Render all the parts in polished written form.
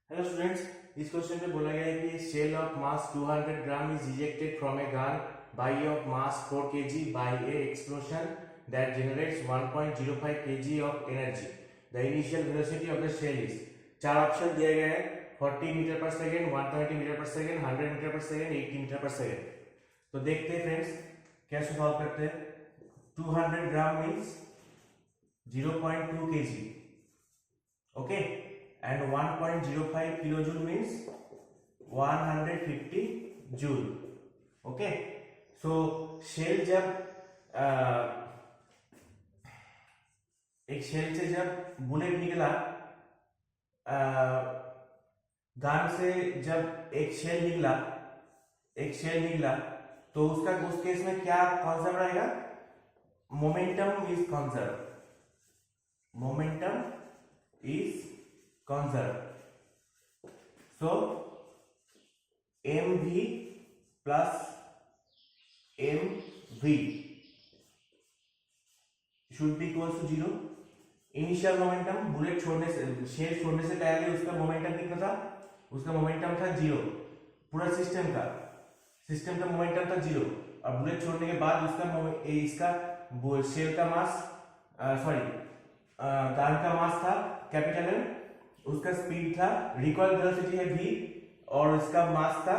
Hello students, इस question में बोला गया है कि shell of mass 200 gram is ejected from a gun by of mass 4 kg by a explosion that generates 1.05 kg of energy. The initial velocity of the shell is. चार option दिए गए हैं, 40 मीटर पर सेकेंड, 120 मीटर पर second, 100 metre पर second, 80 metre पर second. तो देखते हैं फ्रेंड्स कैसे सॉल्व करते हैं। 200 gram means 0.2 kg, okay, and 1.05 kilojoule means 150 joule, okay. so shell जब एक शेल से जब बुलेट निकला, गन से जब एक शेल निकला तो उसका उस केस में क्या कॉन्सेप्ट रहेगा? Momentum is conserve. so mv plus mv should be equals to 0। Initial momentum bullet छोड़ने से, शेल छोड़ने से पहले उसका मोमेंटम कितना था? उसका मोमेंटम था 0। पूरा सिस्टम का मोमेंटम था 0 और बुलेट छोड़ने के बाद इसका शेल का मास, गन का मास था कैपिटल M, उसका स्पीड था, रिकॉइल वेलोसिटी है v और इसका मास था,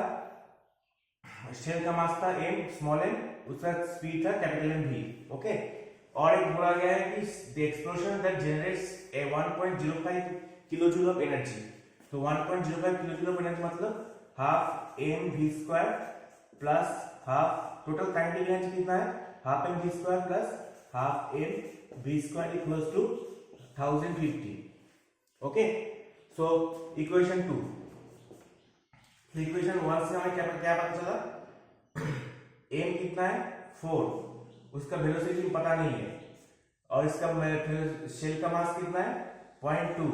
शेल का मास था m स्मॉल m, उसका स्पीड था कैपिटल M v, ओके। और एक बोला गया है कि the explosion that generates a 1.05 kilojoule of energy. तो 1.05 किलोजूल ऑफ एनर्जी मतलब half mv² plus half, total kinetic energy कितना है? Half mv² plus half mv² equals to 1050, okay. So equation 2, equation 1 से हमें क्या पता चला? m कितना है? 4, उसका वेलोसिटी पता नहीं है, और इसका शेल का मास कितना है? 0.2,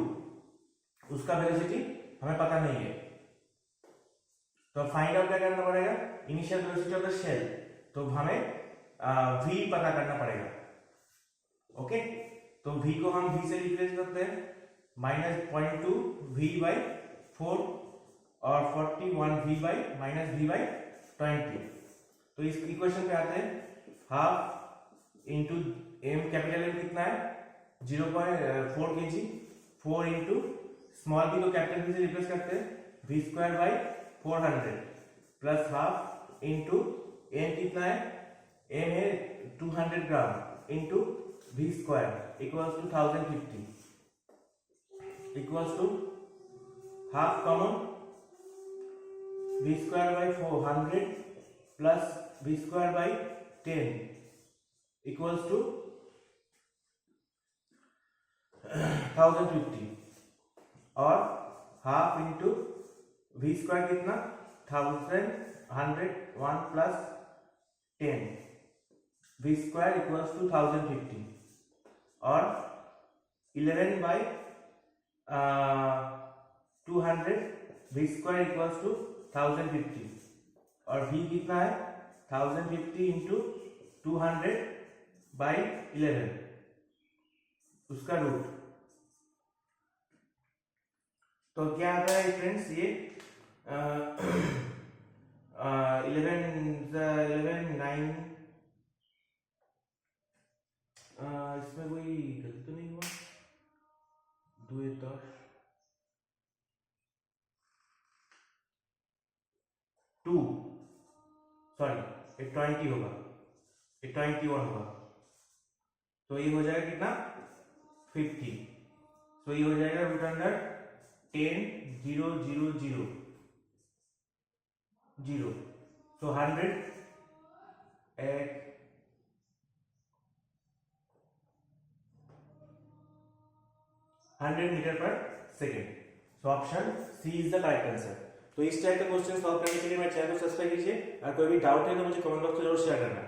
उसका वेलोसिटी हमें पता नहीं है। तो फाइंड आउट क्या करना पड़ेगा? Initial velocity of the shell. तो हमें v पता करना पड़ेगा, ओके। तो v को हम v से रिप्लेस करते हैं, -0.2 v by 4 और 41 v by -v/20। तो इस इक्वेशन पे आते हैं, half into m, capital M कितना है? 0.4 kg, 4 इंटू स्मॉल v को कैपिटल V से रिप्लेस करते हैं, v²/400 plus half into m कितना है? m है 200 gram into v² equals to 1050 equals to half common, v²/400 plus v²/10 equals to 1050 और हाफ इंटू v² कितना? 1101 प्लस 10 v² इक्वल्स टू 1050 और 11/200 v² इक्वल्स टू 1050 और v कितना है? 1050 into 200/11, उसका रूट। तो क्या आता है फ्रेंड्स? ये 11 9, इसमें कोई गलती तो नहीं हुआ? 2 10 2, सॉरी, 20 होगा, 21 होगा। तो ये हो जाएगा कितना? 50। तो ये हो जाएगा √10 0 0 0 0। सो 100 मीटर पर second. So option C is the correct answer. तो इस टाइप के क्वेश्चन सॉल्व करने के लिए मेरे चैनल को सब्सक्राइब कीजिए। अगर कोई भी डाउट है तो मुझे कमेंट बॉक्स में जरूर शेयर करना।